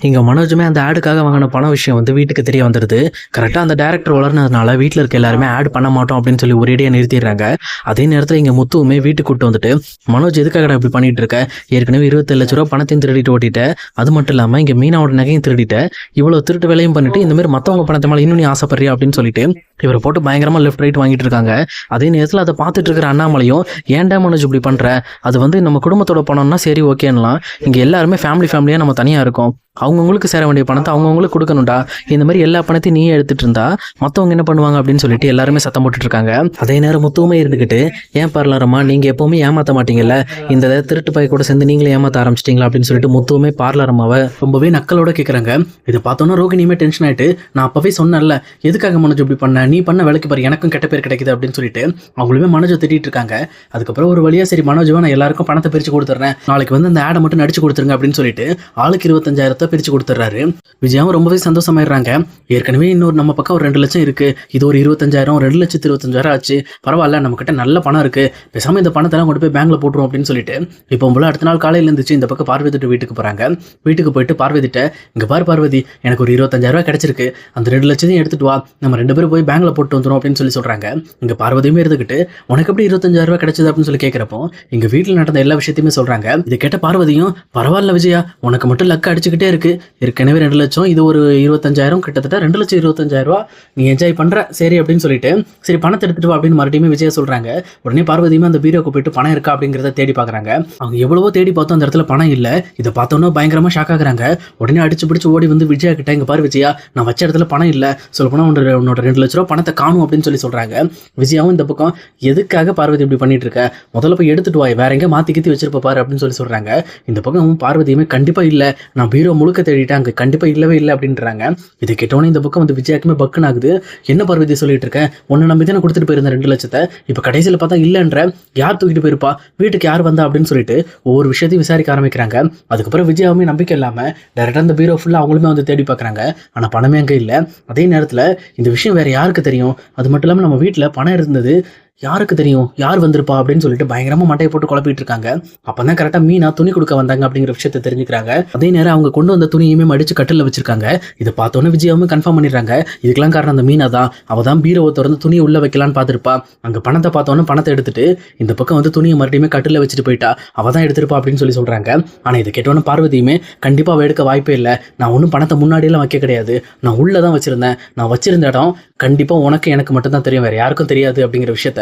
இங்கே மனோஜுமே அந்த ஆடுக்காக வாங்கின பண விஷயம் வந்து வீட்டுக்கு தெரிய வந்துடுது. கரெக்டாக அந்த டேரக்டர் வளர்னதுனால வீட்டில் இருக்க எல்லாருமே ஆட் பண்ண மாட்டோம் அப்படின்னு சொல்லி ஒரேடியாக நிறுத்திடுறாங்க. அதே நேரத்தில் இங்கே முத்துவுமே வீட்டுக்கு கூட்டு வந்துட்டு, மனோஜ் எதுக்காக இப்படி பண்ணிட்டு இருக்க, ஏற்கனவே 27 லட்ச ரூபா பணத்தையும் திருடிட்டு ஓட்டிட்டேன், அது மட்டும் இல்லாமல் இங்கே மீனாவோட நகையும் திருடிட்டேன், இவ்வளோ திருட்டு வேலையும் பண்ணிட்டு இந்த மாதிரி மற்றவங்க பணத்தை மேலே இன்னும் நீ ஆசைப்படுறியா அப்படின்னு சொல்லிட்டு இவரை போட்டு பயங்கரமாக லெஃப்ட் ரைட் வாங்கிட்டு இருக்காங்க. அதே நேரத்தில் அதை பார்த்துட்டு இருக்கிற அண்ணாமலையும், ஏன்டா மனோஜ் இப்படி பண்ணுற, அது வந்து நம்ம குடும்பத்தோட பணம்னா சரி ஓகேன்னலாம், இங்கே எல்லாருமே ஃபேமிலியாக நம்ம தனியாக இருக்கோம், அவங்கவுங்களுக்கு சேர வேண்டிய பணத்தை அவங்கவுங்களுக்கு கொடுக்கணும்டா, இந்த மாதிரி எல்லா பணத்தையும் நீயே எடுத்துட்டு இருந்தா மற்றவங்க என்ன பண்ணுவாங்க அப்படின்னு சொல்லிட்டு எல்லாருமே சத்தம் போட்டுட்டு இருக்காங்க. அதே நேரம் முத்துவுமே இருந்துக்கிட்டு, ஏன் பார்லரம்மா நீங்கள் எப்போவுமே ஏமாற்ற மாட்டீங்கல்ல, இந்த திருட்டு பைய கூட சேர்ந்து நீங்களே ஏமாற்ற ஆரம்பிச்சிட்டிங்களா அப்படின்னு சொல்லிட்டு முத்துவுமே பார்லரம்மாவை ரொம்பவே நக்கலோட கேட்குறாங்க. இதை பார்த்தோன்னா ரோகிணியுமே டென்ஷன் ஆகிட்டு, நான் அப்போவே சொன்னேன்ல எதுக்காக மனோஜ் இப்படி பண்ண, நீ பண்ண வேலைக்கு பாரு எனக்கும் கெட்ட பேர் கிடைக்குது அப்படின்னு சொல்லிட்டு அவங்களுமே மனோஜை திட்டிட்டு இருக்காங்க. அதுக்கப்புறம் ஒரு வழியாக சரி மனோஜுவா நான் எல்லாருக்கும் பணத்தை பிரித்து கொடுத்துட்றேன், நாளைக்கு வந்து அந்த ஆடை மட்டும் நடிச்சு கொடுத்துருங்க அப்படின்னு சொல்லிட்டு ஆளுக்கு 25,000 பிரித்து கொடுத்துட்றாரு. விஜயாவும் ரொம்பவே சந்தோஷமாயிடுறாங்க. ஏற்கனவே இன்னொரு நம்ம பக்கம் ஒரு 2 லட்சம் இருக்கு, இது ஒரு 25,000, 2,25,000 ஆச்சு, பரவாயில்ல நம்ம கிட்ட நல்ல பணம் இருக்கு, பேசாம இந்த பணத்தெல்லாம் கொண்டு போய் பேங்க்ல போட்டுரும் அப்படின்னு சொல்லிட்டு இப்போ போல அடுத்த நாள் காலையில இருந்துச்சு இந்த பக்கம் பார்வதிட்டு வீட்டுக்கு போறாங்க. வீட்டுக்கு போயிட்டு பார்வதிட்ட, இங்க பாரு பார்வதி, எனக்கு ஒரு 25,000 கிடைச்சிருக்கு, அந்த 2 லட்சத்தையும் எடுத்துட்டு வா, நம்ம 2 பேரும் போய் பேங்க்ல போட்டு வந்துடும் அப்படின்னு சொல்லி சொல்றாங்க. இங்க பார்வதியுமே இருந்துகிட்டு, உனக்கு எப்படி 25,000 கிடைச்சது அப்படின்னு சொல்லி கேட்கிறப்போ எங்க வீட்டில் நடந்த எல்லா விஷயத்தையுமே சொல்றாங்க. இதை கேட்ட பார்வதியும், பரவாயில்ல விஜயா, உனக்கு மட்டும் லக்க அடிச்சுக்கிட்டே இருக்கு, ஏற்கனவே 2 லட்சம், இது ஒரு 25,000, கிட்டத்தட்ட 2,25,000 நீ என்ஜாய் பண்ற, சரி அப்படின்னு சொல்லிட்டு சரி பணத்தை எடுத்துட்டு வா அப்படின்னு மறுபடியும் விஜயா சொல்றாங்க. உடனே பார்வதியுமே அந்த பீரோக்கு போயிட்டு பணம் இருக்கா அப்படிங்கிறத தேடி பாக்குறாங்க. அவங்க எவ்வளவோ தேடி பார்த்தோம், அந்த இடத்துல பணம் இல்லை. இதை பார்த்தோன்னா பயங்கரமா ஷாக் ஆகுறாங்க. உடனே அடிச்சு பிடிச்சு ஓடி வந்து விஜயா கிட்ட, இங்க பாரு விஜயா, நான் வச்ச இடத்துல பணம் இல்லை, சொல்ல போனா உன்னோட 2 லட்ச ரூபா பணத்தை காணும் அப்படின்னு சொல்லி சொல்றாங்க. விஜயாவும் இந்த பக்கம், எதுக்காக பார்வதி இப்படி பண்ணிட்டு இருக்க, முதல்ல போய் எடுத்துட்டு வாய், வேற எங்க மாத்தி கித்தி வச்சிருப்ப பாரு அப்படின்னு சொல்லி சொல்றாங்க. இந்த பக்கம் பார்வதியுமே, கண்டிப்பா இல்ல, நான் பீரோ முழுக்க தேடிட்டேன், அங்க கண்டிப்பா இல்லவே இல்லை அப்படின்றாங்க. இதை கேட்டோன்னே இந்த பக்கம் வந்து விஜயாக்குமே பக்குன்னு ஆகுது. என்ன பார்வதி சொல்லிட்டு இருக்கேன், உன்னை நம்பி தான் கொடுத்துட்டு போயிருந்தேன் 2 லட்சத்தை, இப்ப கடைசியில் பார்த்தா இல்லைன்ற, யார் தூக்கிட்டு போயிருப்பா, வீட்டுக்கு யார் வந்தா அப்படின்னு சொல்லிட்டு ஒவ்வொரு விஷயத்தையும் விசாரிக்க ஆரம்பிக்கிறாங்க. அதுக்கப்புறம் விஜயாவுமே நம்பிக்கை இல்லாம டைரக்டா அந்த பீரோ ஃபுல்லா அவங்களுமே வந்து தேடி பார்க்குறாங்க. ஆனா பணமே அங்கே இல்லை. அதே நேரத்துல இந்த விஷயம் வேற யாருக்கு தெரியும், அது மட்டும் இல்லாமல் நம்ம வீட்டில் பணம் இருந்தது யாருக்கு தெரியும், யார் வந்திருப்பா அப்படின்னு சொல்லிட்டு பயங்கரமா மட்டையை போட்டு குழப்பிட்டு இருக்காங்க. அப்பதான் கரெக்டா மீனா துணி கொடுக்க வந்தாங்க அப்படிங்கிற விஷயத்தை தெரிஞ்சுக்கிறாங்க. அதே நேரம் அவங்க கொண்டு வந்த துணியுமே மடிச்சு கட்டில வச்சிருக்காங்க. இதை பார்த்தோன்னே விஜயாவும் கன்ஃபார்ம் பண்ணிடுறாங்க, இதுக்கெல்லாம் காரணம் அந்த மீனா தான், அவ தான் பீரோவை திறந்து துணியை உள்ள வைக்கலான்னு பார்த்துருப்பா, அங்க பணத்தை பார்த்தோன்னே பணத்தை எடுத்துட்டு இந்த பக்கம் வந்து துணியை மறுபடியுமே கட்டில வச்சுட்டு போயிட்டா, அவ தான் எடுத்திருப்பா அப்படின்னு சொல்லி சொல்றாங்க. ஆனா இதை கேட்டோன்னு பார்வதியுமே, கண்டிப்பா அவ எடுக்க வாய்ப்பே இல்லை, நான் ஒன்றும் பணத்தை முன்னாடியெல்லாம் வைக்க கிடையாது, நான் உள்ளதான் வச்சிருந்தேன், நான் வச்சிருந்த இடம் கண்டிப்பா உனக்கு எனக்கு மட்டும் தான் தெரியும், வேற யாருக்கும் தெரியாது அப்படிங்கிற விஷயத்த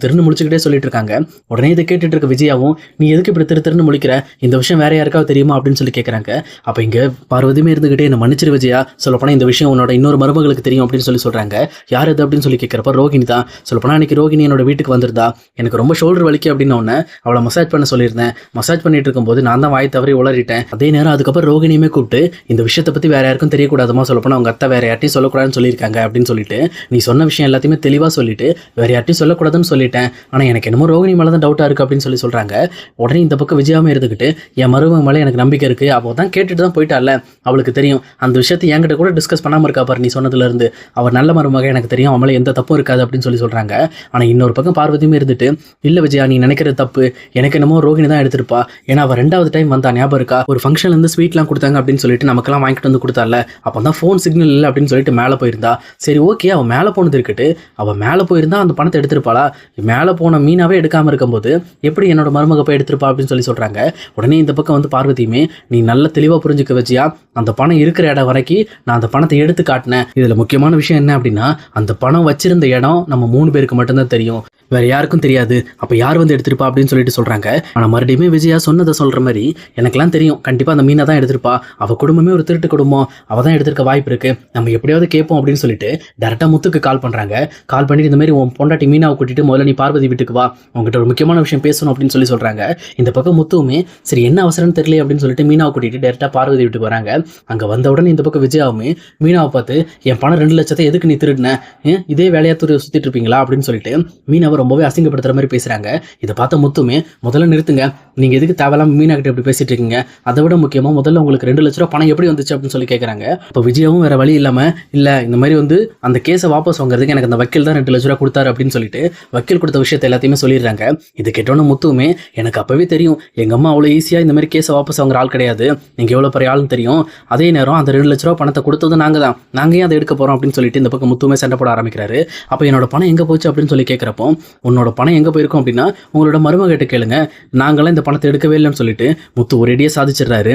திருன்னு முழிச்சுக்கிட்டே சொல்லிட்டு இருக்காங்க. உடனே இதை கேட்டுட்டு இருக்க விஜயாவும், நீ எதுக்கு இப்படி திருன்னு முழிக்கிற, இந்த விஷயம் வேற யாருக்காவது தெரியுமா அப்படின்னு சொல்லி கேட்கறாங்க. அப்ப இங்க பார்வதியுமே இருந்துகிட்டே, என்ன மன்னிச்சிரு விஜயா, சொல்லப்போனா இந்த விஷயம் உன்னோட இன்னொரு மருமகளுக்கு தெரியும் அப்படின்னு சொல்லி சொல்றாங்க. யார் இது அப்படின்னு சொல்லி கேட்கிறப்ப ரோகிணி தான். சொல்லப்போனா அன்னைக்கு ரோகிணி என்னோட வீட்டுக்கு வந்திருந்தா, எனக்கு ரொம்ப ஷோல்டர் வலிக்கு அப்படின்னு ஒன்று அவளை மசாஜ் பண்ண சொல்லியிருந்தேன், மசாஜ் பண்ணிட்டு இருக்கும்போது நான் தான் வாய் தவறி உளறிட்டேன். அதே நேரம் அதுக்கப்புறம் ரோகிணியுமே கூப்பிட்டு, இந்த விஷயத்தை பத்தி வேற யாருக்கும் தெரியக்கூடாதுமா, சொல்லப்போனா அவங்க அத்தை வேற யார்ட்டையும் சொல்லக்கூடாதுன்னு சொல்லியிருக்காங்க அப்படின்னு சொல்லிட்டு, நீ சொன்ன விஷயம் எல்லாத்தையுமே தெளிவா சொல்லிட்டு வேற யார்ட்டையும் சொல்லக்கூடாதுன்னு சொல்லிட்டேன், ஆனா எனக்கு என்னமோ ரோகிணி மேலே தான் டவுட்டா இருக்கு அப்படின்னு சொல்லி சொல்றாங்க. உடனே இந்த பக்கம் விஜயாவே இருந்துகிட்டு, என் மருமக மேலே எனக்கு நம்பிக்கை இருக்கு, அப்போ தான் கேட்டுட்டு தான் போயிட்டால, அவளுக்கு தெரியும், அந்த விஷயத்தை என்கிட்ட கூட டிஸ்கஸ் பண்ணாம இருக்கா பாரு, நீ சொன்னதுல இருந்து அவர் நல்ல மருமக, எனக்கு தெரியும், அவன் மேலே எந்த தப்பும் இருக்காது அப்படின்னு சொல்லி சொல்றாங்க. ஆனா இன்னொரு பக்கம் பார்வதியுமே இருந்துட்டு, இல்ல விஜயா நீ நினைக்கிறது தப்பு, எனக்கு என்னமோ ரோகிணி தான் எடுத்திருப்பா, ஏன்னா அவ 2வது டைம் வந்தா ஞாபகம் இருக்கா, ஒரு ஃபங்க்ஷன்ல இருந்து ஸ்வீட்லாம் கொடுத்தாங்க அப்படின்னு சொல்லிட்டு நமக்கெல்லாம் வாங்கிட்டு வந்து கொடுத்தால, அப்பதான் ஃபோன் சிக்னல் இல்லை அப்படின்னு சொல்லிட்டு மேலே போயிருந்தா, சரி ஓகே அவ மேலே போனது இருக்கட்டு, அவ மேலே போயிருந்தா அந்த பணத்தை எடுத்திருப்பாளா, மேலே போன மீனாவே எடுக்காம இருக்கும்போது எப்படி என்னோட மருமக போய் எடுத்திருப்பா அப்படின்னு சொல்லி சொல்றாங்க. உடனே இந்த பக்கம் வந்து பார்வதியுமே, நீ நல்ல தெளிவா புரிஞ்சுக்க வச்சியா, அந்த பணம் இருக்கிற இடம் வரைக்கும் நான் அந்த பணத்தை எடுத்து காட்டினேன், இதுல முக்கியமான விஷயம் என்ன அப்படின்னா, அந்த பணம் வச்சிருந்த இடம் நம்ம 3 பேருக்கு மட்டும்தான் தெரியும், வேற யாருக்கும் தெரியாது, அப்ப யார் வந்து எடுத்திருப்பா அப்படின்னு சொல்லிட்டு சொல்றாங்க. ஆனா மறுபடியுமே விஜயா சொன்னதை சொல்ற மாதிரி, எனக்கெல்லாம் தெரியும் கண்டிப்பா அந்த மீனை தான் எடுத்திருப்பா, அவ குடும்பமே ஒரு திருட்டு குடும்பம், அவ தான் எடுத்திருக்க வாய்ப்பு இருக்கு, நம்ம எப்படியாவது கேட்போம் அப்படின்னு சொல்லிட்டு டேரக்டா முத்துக்கு கால் பண்றாங்க. கால் பண்ணிட்டு இந்த மாதிரி உன் பொண்டாட்டி மீனாவை கூட்டிட்டு முதல்ல நீ பார்வதி வீட்டுக்கு வா, உங்ககிட்ட ஒரு முக்கியமான விஷயம் பேசணும் அப்படின்னு சொல்லி சொல்றாங்க. இந்த பக்கம் முத்துவுமே சரி என்ன அவசரம்னு தெரியல அப்படின்னு சொல்லிட்டு மீனாவை கூட்டிட்டு டேரக்டா பார்வதி வீட்டுக்கு வராங்க. அங்க வந்த உடனே இந்த பக்கம் விஜயாவுமே மீனாவை பார்த்து, என் பணம் 2 லட்சத்தை எதுக்கு நீ திருடின, இதே வேலையா சுத்திட்டு இருப்பீங்களா அப்படின்னு சொல்லிட்டு மீனாவை ரொம்பவே அசிங்கப்படுத்துற மாதிரி பேசுறாங்க. இதை பார்த்த முத்துமே, முதல்ல நிறுத்துங்க, நீங்க எதுக்கு தேவையில்லாம மீனா கிட்ட இப்படி பேசிட்டு இருக்கீங்க, அதை விட முக்கியமா முதல்ல உங்களுக்கு 2 லட்ச ரூபா பணம் எப்படி வந்துச்சு அப்படின்னு சொல்லி கேட்கறாங்க. இப்போ விஜயாவும் வேற வழி இல்லாம, இல்ல இந்த மாதிரி வந்து அந்த கேஸை வாபஸ் வாங்குறதுக்கு எனக்கு அந்த வக்கீல் தான் 2 லட்ச ரூபா கொடுத்தாரு அப்படின்னு சொல்லிட்டு வக்கீல் கொடுத்த விஷயத்தை எல்லாத்தையுமே சொல்லிடுறாங்க. இது கேட்டோன்னு முத்துவுமே, எனக்கு அப்பவே தெரியும் எங்க அம்மா அவ்வளோ ஈஸியா இந்த மாதிரி கேஸை வாபஸ் வாங்குற ஆள் கிடையாது, நீங்க எவ்வளவு பெரிய ஆளுன்னு தெரியும், அதே நேரம் அந்த 2 லட்ச ரூபா பணத்தை கொடுத்தது நாங்க தான், நாங்க ஏன் அதை எடுக்க போறோம் அப்படின்னு சொல்லிட்டு இந்த பக்கம் முத்துவுமே சண்டை போட ஆரம்பிக்கிறாரு. அப்ப என்னோட பணம் எங்க போச்சு அப்படின்னு சொல்லி கேட்கிறப்போ, உன்னோட பணம் எங்க போயிருக்கும் அப்படின்னா உங்களோட மருமகிட்ட கேளுங்க, நாங்களாம் இந்த பணத்தை எடுக்கவே இல்லைன்னு சொல்லிட்டு முத்து ஒரேடியே சாதிச்சிடுறாரு.